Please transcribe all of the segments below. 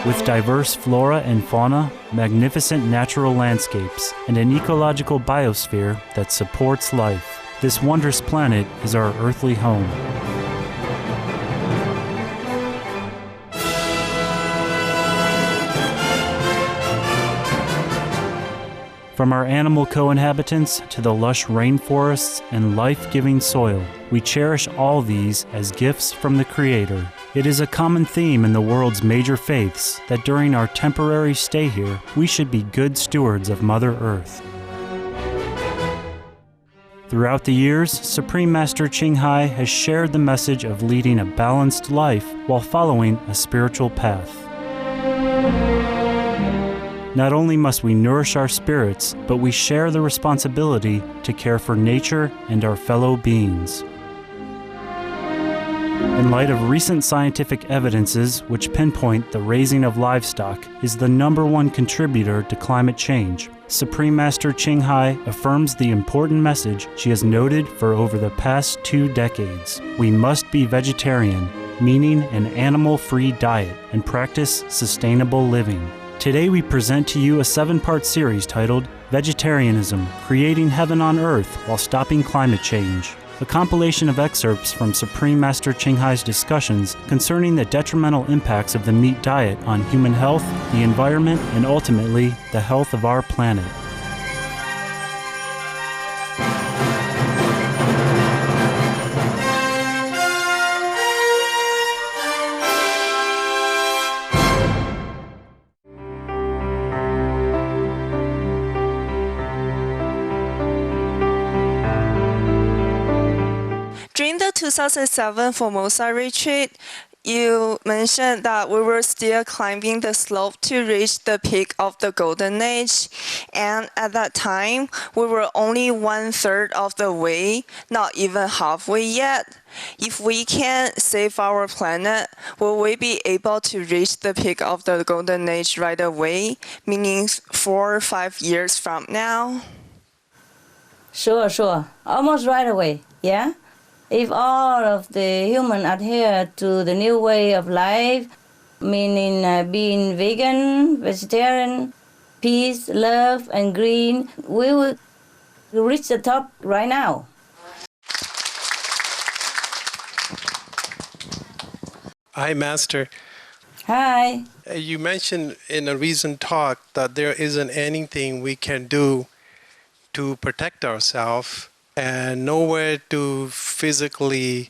With diverse flora and fauna, magnificent natural landscapes, and an ecological biosphere that supports life, this wondrous planet is our earthly home. From our animal co-inhabitants to the lush rainforests and life-giving soil, we cherish all these as gifts from the Creator. It is a common theme in the world's major faiths that during our temporary stay here, we should be good stewards of Mother Earth. Throughout the years, Supreme Master Ching Hai has shared the message of leading a balanced life while following a spiritual path. Not only must we nourish our spirits, but we share the responsibility to care for nature and our fellow beings. In light of recent scientific evidences which pinpoint the raising of livestock is the #1 contributor to climate change, Supreme Master Ching Hai affirms the important message she has noted for over the past 2 decades. We must be vegetarian, meaning an animal-free diet, and practice sustainable living. Today we present to you a 7-part series titled Vegetarianism, Creating Heaven on Earth While Stopping Climate Change, a compilation of excerpts from Supreme Master Ching Hai's discussions concerning the detrimental impacts of the meat diet on human health, the environment, and ultimately, the health of our planet. During the 2007 Formosa retreat, you mentioned that we were still climbing the slope to reach the peak of the Golden Age, and at that time, we were only 1/3 of the way, not even halfway yet. If we can save our planet, will we be able to reach the peak of the Golden Age right away, meaning 4 or 5 years from now? Sure. Almost right away, yeah? If all of the humans adhere to the new way of life, meaning being vegan, vegetarian, peace, love, and green, we will reach the top right now. Hi, Master. Hi. You mentioned in a recent talk that there isn't anything we can do to protect ourselves and nowhere to physically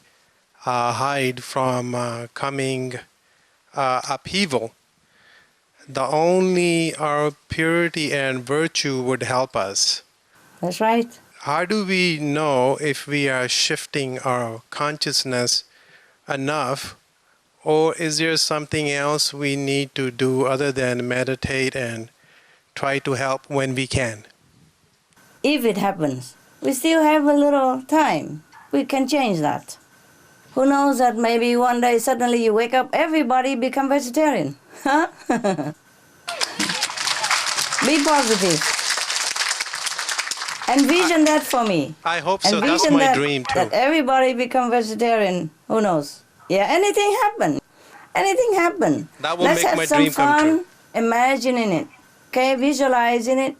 hide from coming upheaval. The only our purity and virtue would help us. That's right. How do we know if we are shifting our consciousness enough, or is there something else we need to do other than meditate and try to help when we can? If it happens, we still have a little time. We can change that. Who knows that maybe one day suddenly you wake up, everybody become vegetarian. Huh? Be positive. Envision that for me. I hope so. Envision That's my dream too. That everybody become vegetarian. Who knows? Yeah, anything happen. Anything happen. That will Let's make have my some dream come fun true. imagining it. Okay, visualizing it,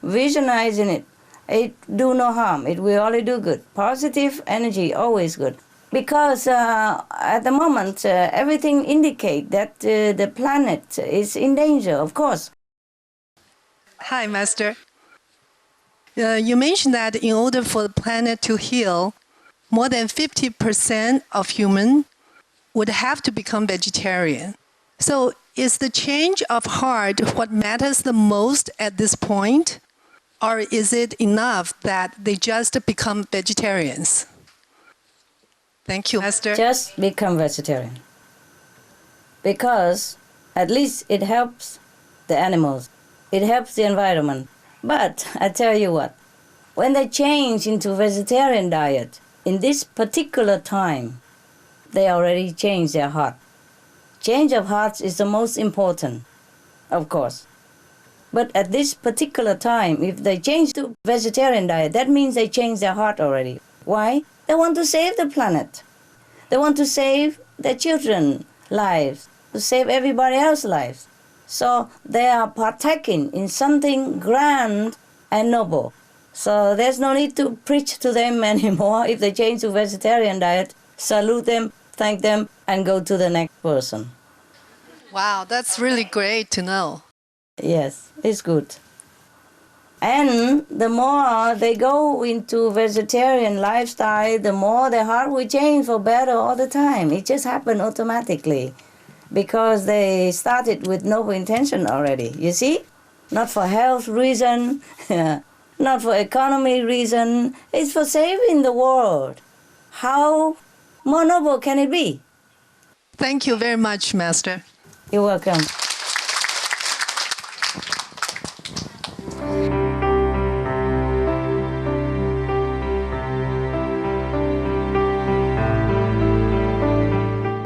visionizing it. It do no harm. It will only do good. Positive energy, always good. Because at the moment, everything indicates that the planet is in danger, of course. Hi, Master. You mentioned that in order for the planet to heal, more than 50% of humans would have to become vegetarian. So is the change of heart what matters the most at this point? Or is it enough that they just become vegetarians? Thank you, Master. Just become vegetarian. Because at least it helps the animals. It helps the environment. But I tell you what, when they change into vegetarian diet, in this particular time, they already change their heart. Change of hearts is the most important, of course. But at this particular time, if they change to vegetarian diet, that means they change their heart already. Why? They want to save the planet. They want to save their children's lives, to save everybody else's lives. So they are partaking in something grand and noble. So there's no need to preach to them anymore. If they change to vegetarian diet, salute them, thank them, and go to the next person. Wow, that's really great to know. Yes, it's good. And the more they go into vegetarian lifestyle, the more their heart will change for better all the time. It just happened automatically because they started with noble intention already, you see? Not for health reason, not for economy reason. It's for saving the world. How more noble can it be? Thank you very much, Master. You're welcome.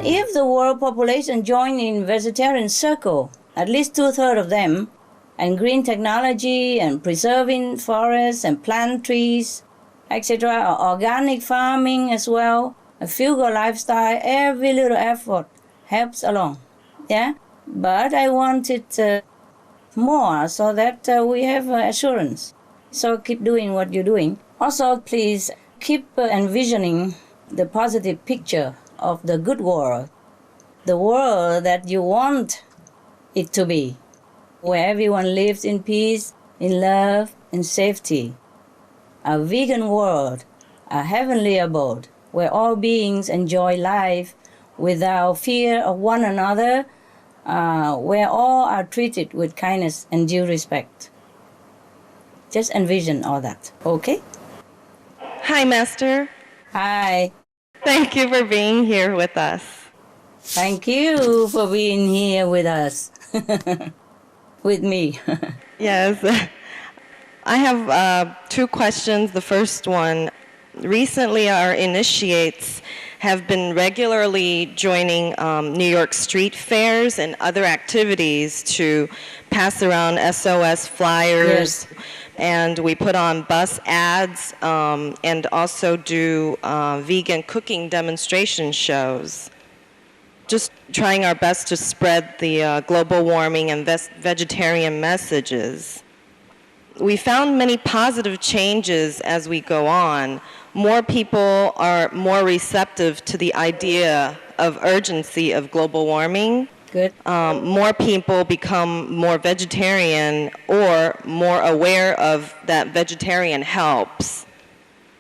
If the world population join in vegetarian circle, at least 2/3 of them, and green technology and preserving forests and plant trees, etc., or organic farming as well, a frugal lifestyle, every little effort helps along. Yeah, but I want it more so that we have assurance. So keep doing what you're doing. Also, please keep envisioning the positive picture of the good world, the world that you want it to be, where everyone lives in peace, in love, and safety. A vegan world, a heavenly abode, where all beings enjoy life without fear of one another, where all are treated with kindness and due respect. Just envision all that, okay? Hi, Master. Hi. Thank you for being here with us. Thank you for being here with us, with me. Yes. I have 2 questions. The first one, recently our initiates have been regularly joining New York street fairs and other activities to pass around SOS flyers. Yes. And we put on bus ads and also do vegan cooking demonstration shows. Just trying our best to spread the global warming and vegetarian messages. We found many positive changes as we go on. More people are more receptive to the idea of urgency of global warming. Good. More people become more vegetarian or more aware of that vegetarian helps.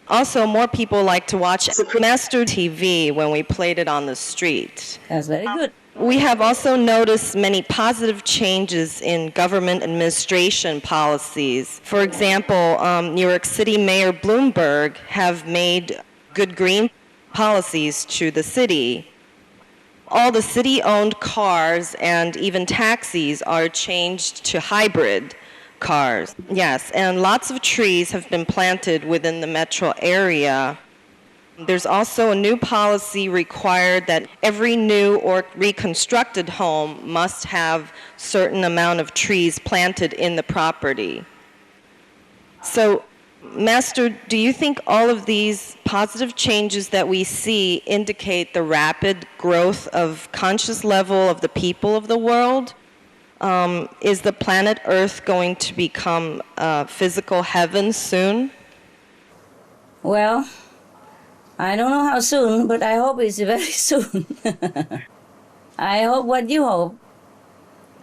Also, more people like to watch Master TV when we played it on the street. That's very good. We have also noticed many positive changes in government administration policies. For example, New York City Mayor Bloomberg have made good green policies to the city. All the city-owned cars and even taxis are changed to hybrid cars. Yes, and lots of trees have been planted within the metro area. There's also a new policy required that every new or reconstructed home must have certain amount of trees planted in the property. So, Master, do you think all of these positive changes that we see indicate the rapid growth of conscious level of the people of the world? Is the planet Earth going to become a physical heaven soon? Well, I don't know how soon, but I hope it's very soon. I hope what you hope.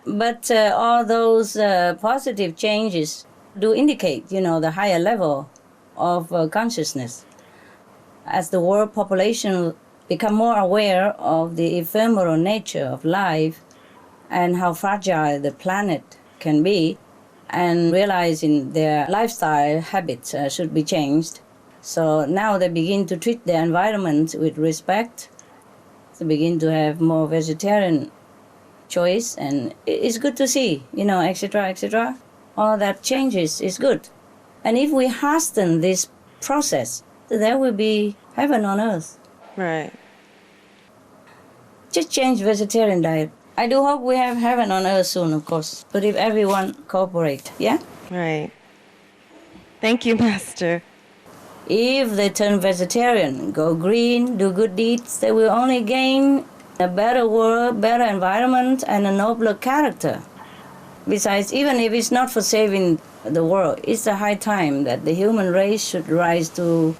But all those positive changes do indicate, the higher level of consciousness. As the world population become more aware of the ephemeral nature of life and how fragile the planet can be, and realizing their lifestyle habits should be changed. So now they begin to treat the environment with respect. They begin to have more vegetarian choice, and it's good to see, etc., etc. All that changes is good. And if we hasten this process, there will be heaven on earth. Right. Just change vegetarian diet. I do hope we have heaven on earth soon, of course. But if everyone cooperate, yeah? Right. Thank you, Master. If they turn vegetarian, go green, do good deeds, they will only gain a better world, better environment, and a nobler character. Besides, even if it's not for saving the world, it's a high time that the human race should rise to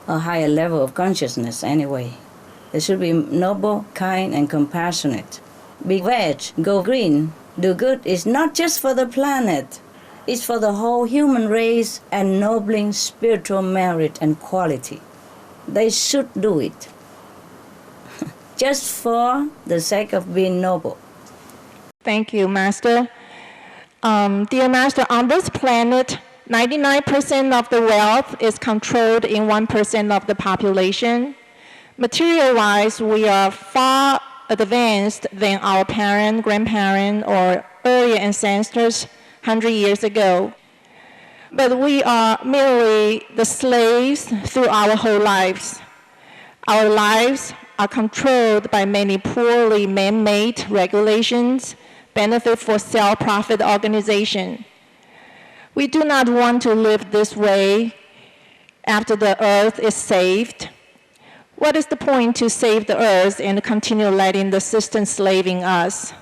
a higher level of consciousness anyway. They should be noble, kind, and compassionate. Be veg, go green, do good is not just for the planet. It's for the whole human race, ennobling spiritual merit and quality. They should do it. Just for the sake of being noble. Thank you, Master. Dear Master, on this planet, 99% of the wealth is controlled in 1% of the population. Material-wise, we are far advanced than our parent, grandparent, or earlier ancestors 100 years ago. But we are merely the slaves through our whole lives. Our lives are controlled by many poorly man-made regulations, benefit for self-profit organization. We do not want to live this way after the earth is saved. What is the point to save the earth and continue letting the system slaving us?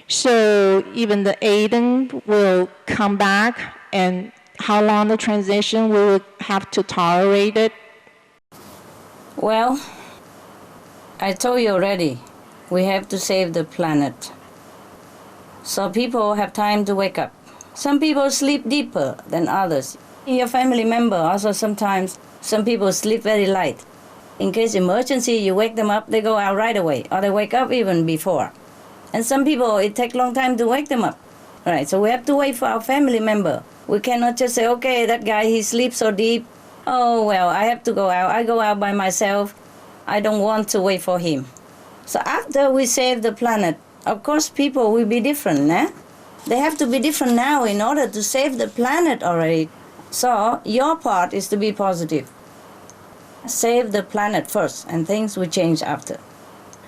So even the Eden will come back, and how long the transition we will have to tolerate it? Well, I told you already, we have to save the planet. So people have time to wake up. Some people sleep deeper than others. Your family member also sometimes, some people sleep very light. In case emergency, you wake them up, they go out right away, or they wake up even before. And some people, it takes a long time to wake them up. Right, so we have to wait for our family member. We cannot just say, okay, that guy, he sleeps so deep. Oh, well, I have to go out. I go out by myself. I don't want to wait for him. So after we save the planet, of course, people will be different, eh? They have to be different now in order to save the planet already. So your part is to be positive. Save the planet first, and things will change after.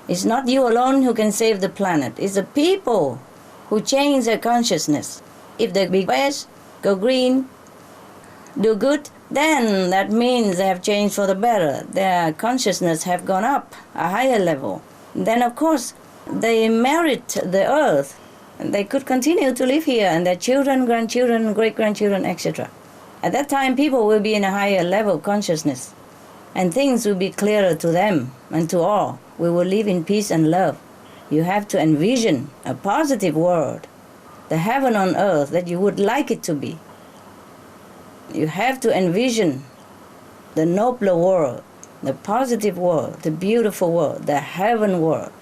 It's not you alone who can save the planet. It's the people who change their consciousness. If they be veg, go green, do good, then that means they have changed for the better. Their consciousness have gone up a higher level. Then, of course, they merit the earth. And they could continue to live here, and their children, grandchildren, great-grandchildren, etc. At that time, people will be in a higher level of consciousness, and things will be clearer to them and to all. We will live in peace and love. You have to envision a positive world, the heaven on earth that you would like it to be. You have to envision the nobler world, the positive world, the beautiful world, the heaven world.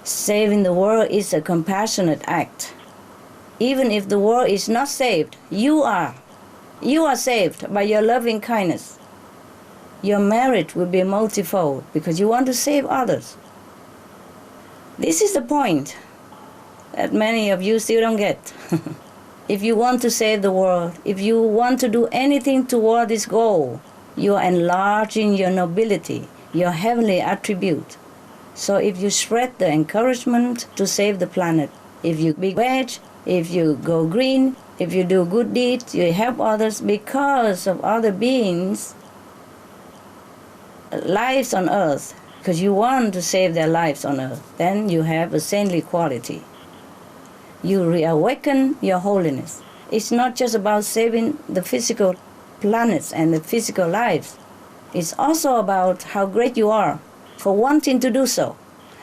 Saving the world is a compassionate act. Even if the world is not saved, you are. You are saved by your loving kindness. Your merit will be multifold because you want to save others. This is the point that many of you still don't get. If you want to save the world, if you want to do anything toward this goal, you are enlarging your nobility, your heavenly attribute. So if you spread the encouragement to save the planet, if you be veg, if you go green, if you do good deeds, you help others because of other beings' lives on earth, because you want to save their lives on earth, then you have a saintly quality. You reawaken your holiness. It's not just about saving the physical planets and the physical lives. It's also about how great you are for wanting to do so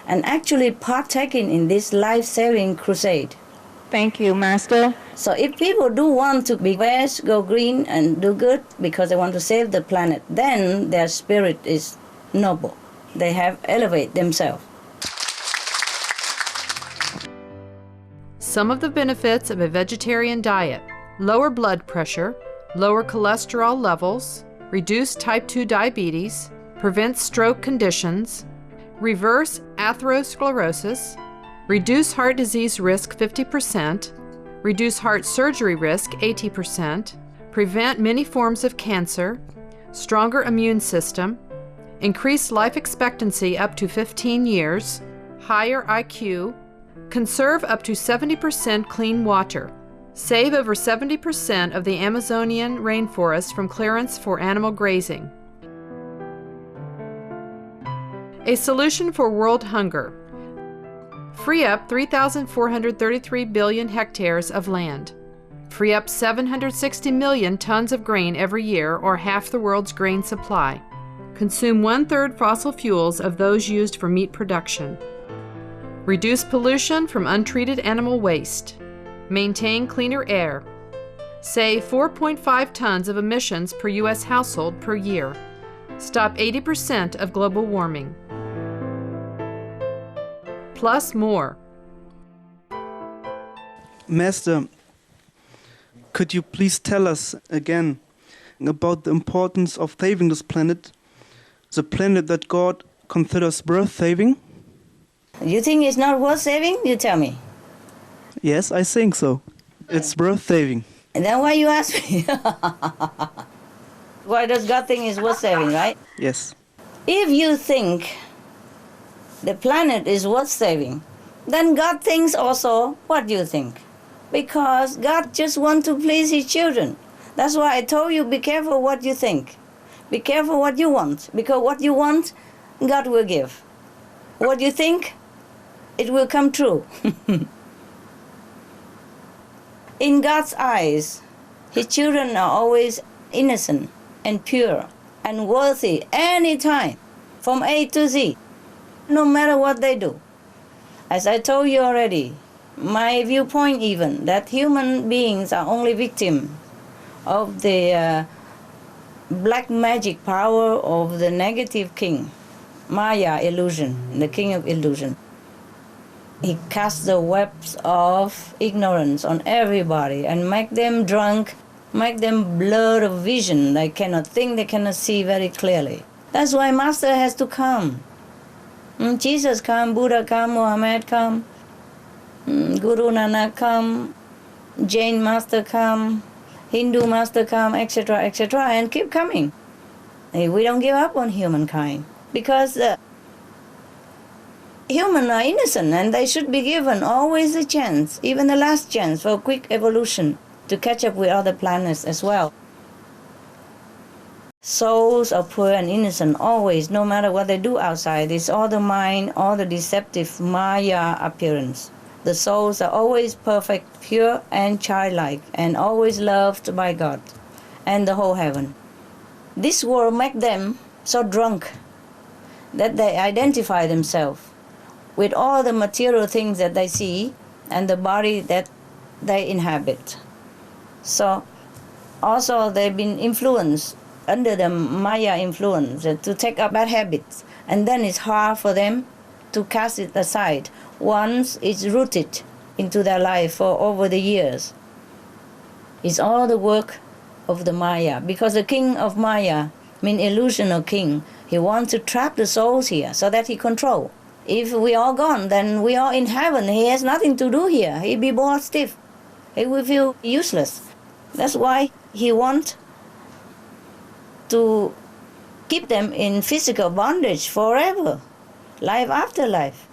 and actually partaking in this life-saving crusade. Thank you, Master. So if people do want to be veg, go green, and do good because they want to save the planet, then their spirit is noble. They have elevated themselves. Some of the benefits of a vegetarian diet: lower blood pressure, lower cholesterol levels, reduce type 2 diabetes, prevent stroke conditions, reverse atherosclerosis, reduce heart disease risk 50%, reduce heart surgery risk 80%, prevent many forms of cancer, stronger immune system, increase life expectancy up to 15 years, higher IQ, conserve up to 70% clean water, save over 70% of the Amazonian rainforest from clearance for animal grazing. A solution for world hunger. Free up 3,433 billion hectares of land. Free up 760 million tons of grain every year, or half the world's grain supply. Consume 1/3 fossil fuels of those used for meat production. Reduce pollution from untreated animal waste. Maintain cleaner air. Save 4.5 tons of emissions per U.S. household per year. Stop 80% of global warming. Plus more. Master, could you please tell us again about the importance of saving this planet, the planet that God considers worth saving? You think it's not worth saving? You tell me. Yes, I think so. It's worth saving. And then why you ask me? Why does God think it's worth saving, right? Yes. If you think the planet is worth saving, then God thinks also what you think. Because God just wants to please His children. That's why I told you, be careful what you think. Be careful what you want. Because what you want, God will give. What you think, it will come true. In God's eyes, His children are always innocent and pure and worthy any time, from A to Z, no matter what they do. As I told you already, my viewpoint even, that human beings are only victims of the black magic power of the negative king, Maya illusion, the king of illusion. He casts the webs of ignorance on everybody and make them drunk, make them blurred of vision. They cannot think, they cannot see very clearly. That's why Master has to come. Jesus come, Buddha come, Muhammad come, Guru Nanak come, Jain Master come, Hindu Master come, etc., etc., and keep coming. We don't give up on humankind because humans are innocent and they should be given always a chance, even the last chance for quick evolution to catch up with other planets as well. Souls are poor and innocent always, no matter what they do outside. It's all the mind, all the deceptive Maya appearance. The souls are always perfect, pure and childlike, and always loved by God and the whole heaven. This world makes them so drunk that they identify themselves with all the material things that they see and the body that they inhabit. So also they've been influenced under the Maya influence to take up bad habits, and then it's hard for them to cast it aside once it's rooted into their life for over the years. It's all the work of the Maya, because the king of Maya means illusional king. He wants to trap the souls here so that he control. If we are gone, then we are in heaven. He has nothing to do here. He'll be bored stiff. He will feel useless. That's why he wants to keep them in physical bondage forever, life after life.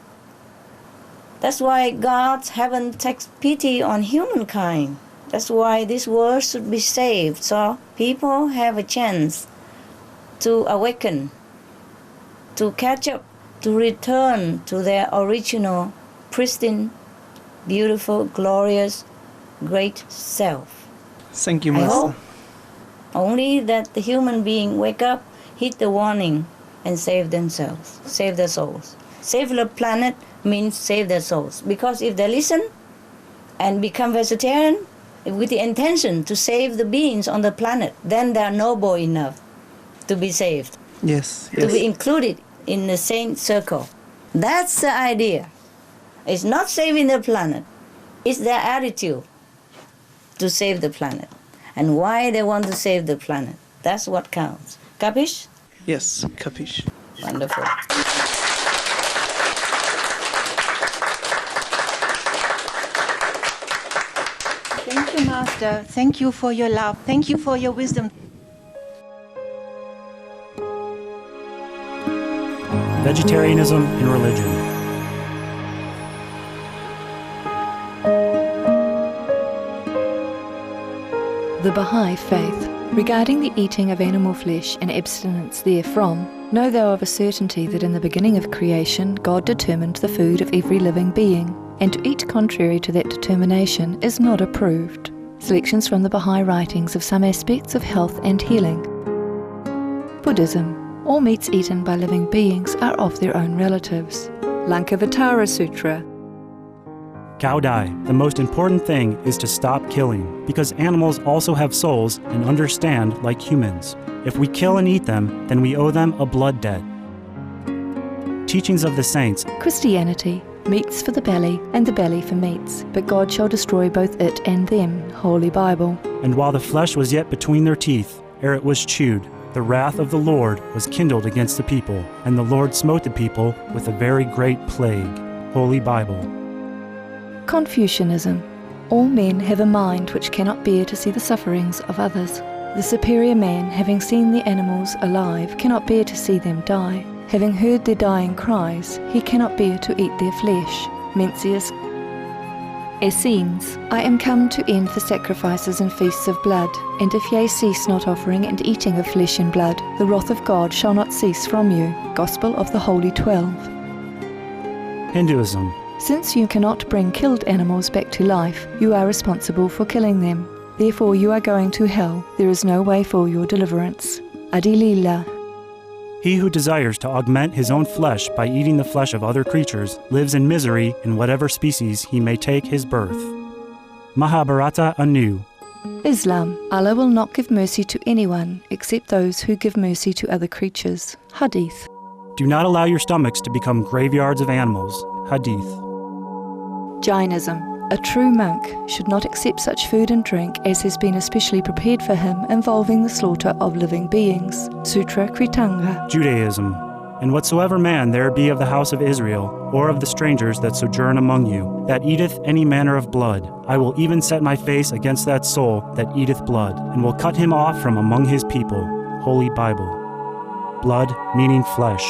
That's why God's heaven takes pity on humankind. That's why this world should be saved, so people have a chance to awaken, to catch up, to return to their original, pristine, beautiful, glorious, great self. Thank you, I Master. hope only that the human being wake up, heed the warning, and save themselves, save their souls. Save the planet means save their souls. Because if they listen and become vegetarian with the intention to save the beings on the planet, then they are noble enough to be saved. Yes, To yes. be included in the same circle. That's the idea. It's not saving the planet. It's their attitude to save the planet. And why they want to save the planet. That's what counts. Capish? Yes, capiche. Wonderful. Thank you, Master. Thank you for your love. Thank you for your wisdom. Vegetarianism and religion. The Baha'i faith, regarding the eating of animal flesh and abstinence therefrom, Know thou of a certainty that in the beginning of creation God determined the food of every living being, and to eat contrary to that determination is not approved. Selections from the Baha'i writings of some aspects of health and healing. Buddhism. All meats eaten by living beings are of their own relatives. Lankavatara Sutra. Cao Dai, the most important thing is to stop killing, because animals also have souls and understand like humans. If we kill and eat them, then we owe them a blood debt. Teachings of the Saints. Christianity. Meats for the belly, and the belly for meats, but God shall destroy both it and them. Holy Bible. And while the flesh was yet between their teeth, ere it was chewed, the wrath of the Lord was kindled against the people, and the Lord smote the people with a very great plague. Holy Bible. Confucianism. All men have a mind which cannot bear to see the sufferings of others. The superior man, having seen the animals alive, cannot bear to see them die. Having heard their dying cries, he cannot bear to eat their flesh. Mencius. Essenes. I am come to end the sacrifices and feasts of blood, and if ye cease not offering and eating of flesh and blood, the wrath of God shall not cease from you. Gospel of the Holy 12. Hinduism. Since you cannot bring killed animals back to life, you are responsible for killing them. Therefore you are going to hell. There is no way for your deliverance. Adilila. He who desires to augment his own flesh by eating the flesh of other creatures lives in misery in whatever species he may take his birth. Mahabharata anew. Islam. Allah will not give mercy to anyone except those who give mercy to other creatures. Hadith. Do not allow your stomachs to become graveyards of animals. Hadith. Jainism. A true monk should not accept such food and drink as has been especially prepared for him involving the slaughter of living beings. Sutra Kritanga. Judaism. And whatsoever man there be of the house of Israel, or of the strangers that sojourn among you, that eateth any manner of blood, I will even set my face against that soul that eateth blood, and will cut him off from among his people. Holy Bible. Blood meaning flesh.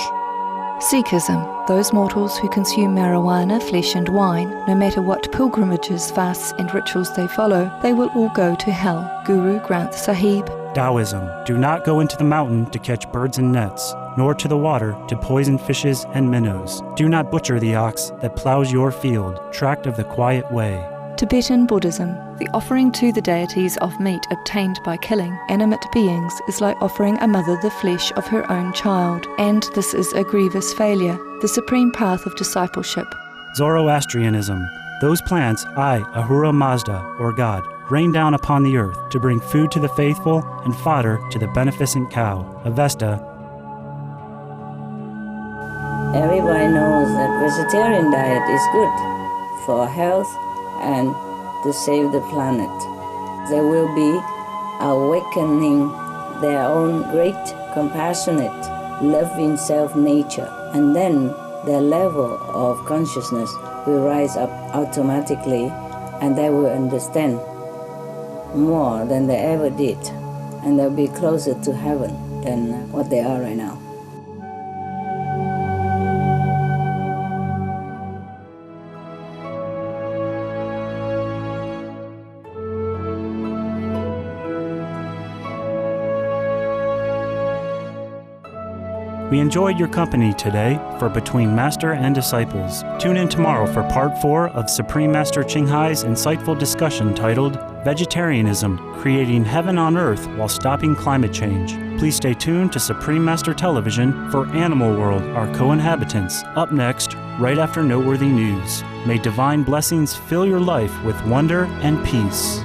Sikhism. Those mortals who consume marijuana, flesh and wine, no matter what pilgrimages, fasts and rituals they follow, they will all go to hell. Guru Granth Sahib. Taoism. Do not go into the mountain to catch birds and nets, nor to the water to poison fishes and minnows. Do not butcher the ox that plows your field, tract of the quiet way. Tibetan Buddhism. The offering to the deities of meat obtained by killing animate beings is like offering a mother the flesh of her own child, and this is a grievous failure, the supreme path of discipleship. Zoroastrianism. Those plants I, Ahura Mazda, or God, rain down upon the earth to bring food to the faithful and fodder to the beneficent cow. Avesta. Everybody knows that vegetarian diet is good for health and to save the planet. They will be awakening their own great, compassionate, loving self-nature, and then their level of consciousness will rise up automatically, and they will understand more than they ever did, and they'll be closer to heaven than what they are right now. We enjoyed your company today for Between Master and Disciples. Tune in tomorrow for Part 4 of Supreme Master Ching Hai's insightful discussion titled Vegetarianism, Creating Heaven on Earth While Stopping Climate Change. Please stay tuned to Supreme Master Television for Animal World, Our Co-Inhabitants, up next, right after noteworthy news. May divine blessings fill your life with wonder and peace.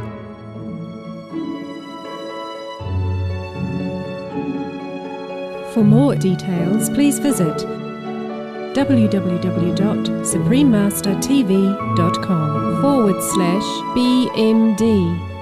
For more details, please visit www.suprememastertv.com/BMD.